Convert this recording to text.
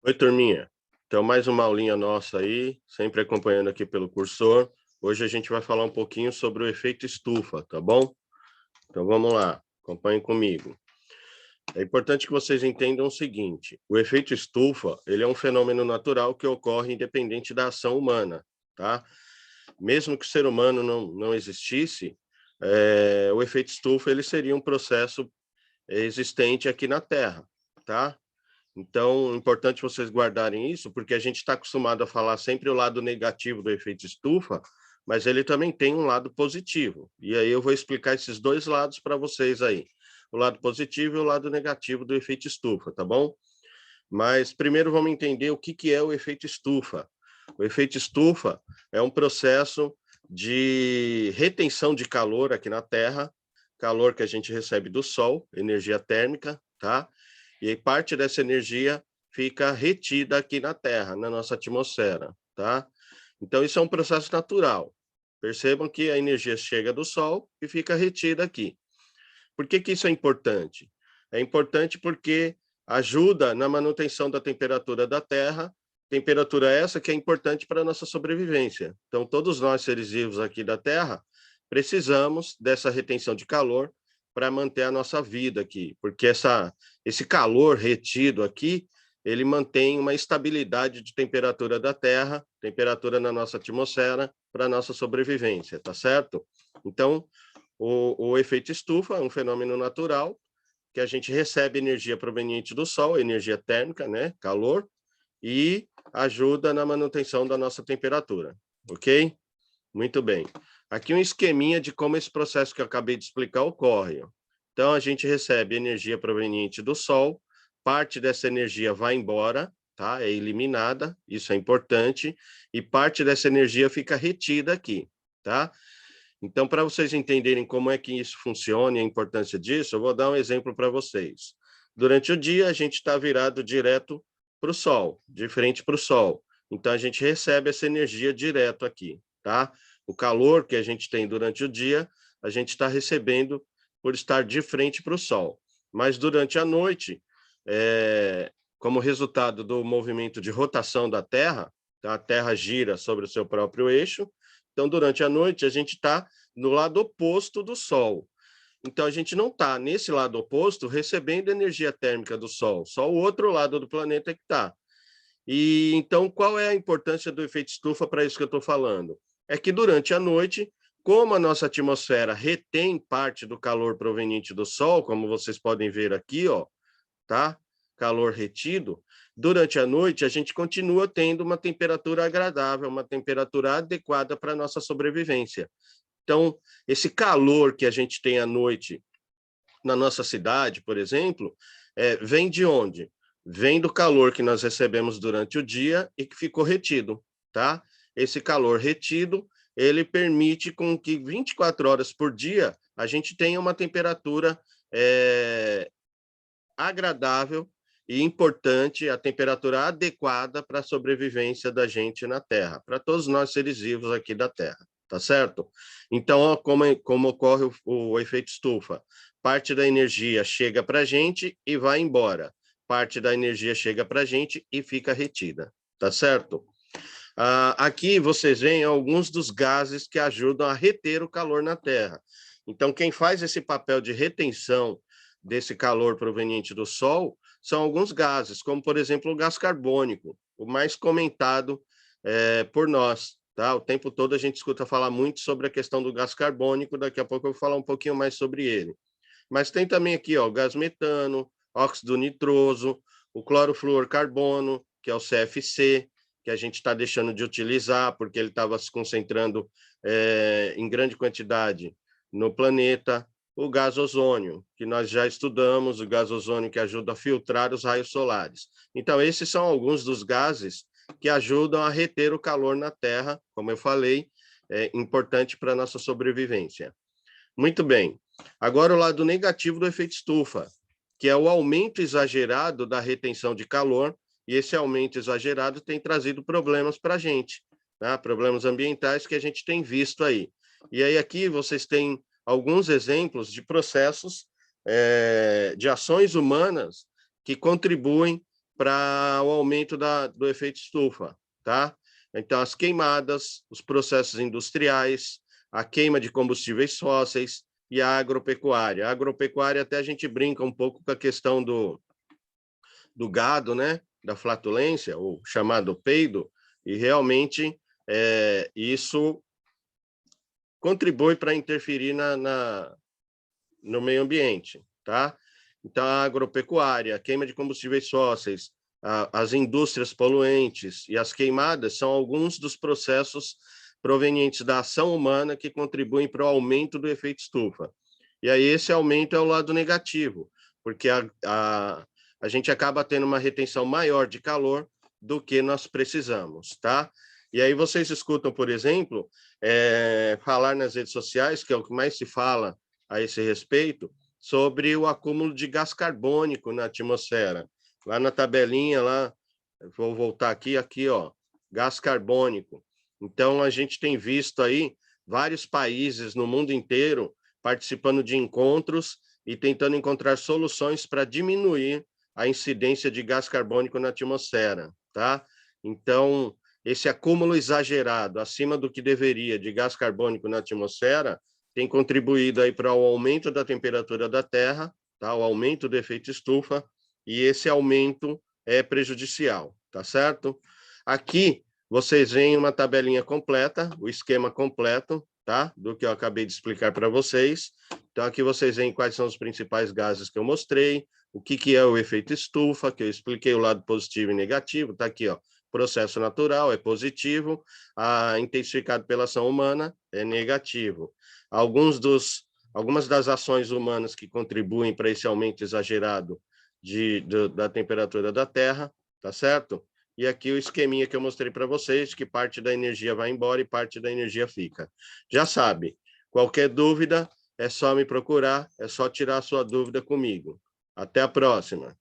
Oi, turminha. Então, mais uma aulinha nossa aí, sempre acompanhando aqui pelo cursor. Hoje a gente vai falar um pouquinho sobre o efeito estufa, tá bom? Então, vamos lá, acompanhem comigo. É importante que vocês entendam o seguinte: o efeito estufa, ele é um fenômeno natural que ocorre independente da ação humana, tá? Mesmo que o ser humano não existisse, o efeito estufa, ele seria um processo existente aqui na Terra, tá? Então, é importante vocês guardarem isso, porque a gente está acostumado a falar sempre o lado negativo do efeito estufa, mas ele também tem um lado positivo. E aí eu vou explicar esses dois lados para vocês aí. O lado positivo e o lado negativo do efeito estufa, tá bom? Mas primeiro vamos entender o que é o efeito estufa. O efeito estufa é um processo de retenção de calor aqui na Terra, calor que a gente recebe do Sol, energia térmica, tá? E parte dessa energia fica retida aqui na Terra, na nossa atmosfera, tá? Então, isso é um processo natural. Percebam que a energia chega do Sol e fica retida aqui. Por que isso é importante? É importante porque ajuda na manutenção da temperatura da Terra, temperatura essa que é importante para a nossa sobrevivência. Então, todos nós, seres vivos aqui da Terra, precisamos dessa retenção de calor para manter a nossa vida aqui, porque esse calor retido aqui, ele mantém uma estabilidade de temperatura da Terra, temperatura na nossa atmosfera, para a nossa sobrevivência, tá certo? Então, o efeito estufa é um fenômeno natural que a gente recebe energia proveniente do Sol, energia térmica, né, calor, e ajuda na manutenção da nossa temperatura, ok? Muito bem. Aqui um esqueminha de como esse processo que eu acabei de explicar ocorre. Então, a gente recebe energia proveniente do Sol, parte dessa energia vai embora, tá? É eliminada, isso é importante, e parte dessa energia fica retida aqui, tá? Então, para vocês entenderem como é que isso funciona e a importância disso, eu vou dar um exemplo para vocês. Durante o dia, a gente está virado direto para o Sol, de frente para o Sol. Então, a gente recebe essa energia direto aqui, tá? O calor que a gente tem durante o dia, a gente está recebendo por estar de frente para o Sol. Mas durante a noite, como resultado do movimento de rotação da Terra, a Terra gira sobre o seu próprio eixo, então durante a noite a gente está no lado oposto do Sol. Então a gente não está nesse lado oposto recebendo energia térmica do Sol, só o outro lado do planeta que está. E então qual é a importância do efeito estufa para isso que eu estou falando? É que durante a noite, como a nossa atmosfera retém parte do calor proveniente do Sol, como vocês podem ver aqui, ó, tá? Calor retido, durante a noite a gente continua tendo uma temperatura agradável, uma temperatura adequada para a nossa sobrevivência. Então, esse calor que a gente tem à noite na nossa cidade, por exemplo, vem de onde? Vem do calor que nós recebemos durante o dia e que ficou retido, tá? Esse calor retido, ele permite com que 24 horas por dia a gente tenha uma temperatura agradável e importante, a temperatura adequada para a sobrevivência da gente na Terra, para todos nós seres vivos aqui da Terra, tá certo? Então, ó, como ocorre o efeito estufa? Parte da energia chega para a gente e vai embora. Parte da energia chega para a gente e fica retida, tá certo? Aqui vocês veem alguns dos gases que ajudam a reter o calor na Terra. Então, quem faz esse papel de retenção desse calor proveniente do Sol são alguns gases, como, por exemplo, o gás carbônico, o mais comentado por nós. Tá? O tempo todo a gente escuta falar muito sobre a questão do gás carbônico, daqui a pouco eu vou falar um pouquinho mais sobre ele. Mas tem também aqui ó, o gás metano, óxido nitroso, o clorofluorcarbono, que é o CFC, que a gente está deixando de utilizar porque ele estava se concentrando em grande quantidade no planeta, o gás ozônio, que nós já estudamos, o gás ozônio que ajuda a filtrar os raios solares. Então, esses são alguns dos gases que ajudam a reter o calor na Terra, como eu falei, é importante para a nossa sobrevivência. Muito bem. Agora, o lado negativo do efeito estufa, que é o aumento exagerado da retenção de calor, e esse aumento exagerado tem trazido problemas para a gente, tá? Problemas ambientais que a gente tem visto aí. E aí aqui vocês têm alguns exemplos de processos, de ações humanas que contribuem para o aumento do efeito estufa, tá? Então, as queimadas, os processos industriais, a queima de combustíveis fósseis e a agropecuária. A agropecuária até a gente brinca um pouco com a questão do gado, né? Da flatulência, o chamado peido, e realmente isso contribui para interferir no meio ambiente, tá? Então, a agropecuária, a queima de combustíveis fósseis, as indústrias poluentes e as queimadas são alguns dos processos provenientes da ação humana que contribuem para o aumento do efeito estufa. E aí esse aumento é o lado negativo, porque a gente acaba tendo uma retenção maior de calor do que nós precisamos, tá? E aí vocês escutam, por exemplo, falar nas redes sociais, que é o que mais se fala a esse respeito, sobre o acúmulo de gás carbônico na atmosfera. Lá na tabelinha, lá, vou voltar aqui, ó, gás carbônico. Então, a gente tem visto aí vários países no mundo inteiro participando de encontros e tentando encontrar soluções para diminuir a incidência de gás carbônico na atmosfera, tá? Então, esse acúmulo exagerado, acima do que deveria, de gás carbônico na atmosfera, tem contribuído aí para o aumento da temperatura da Terra, tá? O aumento do efeito estufa, e esse aumento é prejudicial, tá certo? Aqui, vocês veem uma tabelinha completa, o esquema completo, tá? Do que eu acabei de explicar para vocês. Então, aqui vocês veem quais são os principais gases que eu mostrei, o que é o efeito estufa, que eu expliquei o lado positivo e negativo, tá aqui, ó. Processo natural é positivo, intensificado pela ação humana é negativo. Algumas das ações humanas que contribuem para esse aumento exagerado da temperatura da Terra, tá certo? E aqui o esqueminha que eu mostrei para vocês, que parte da energia vai embora e parte da energia fica. Já sabe, qualquer dúvida é só me procurar, é só tirar a sua dúvida comigo. Até a próxima.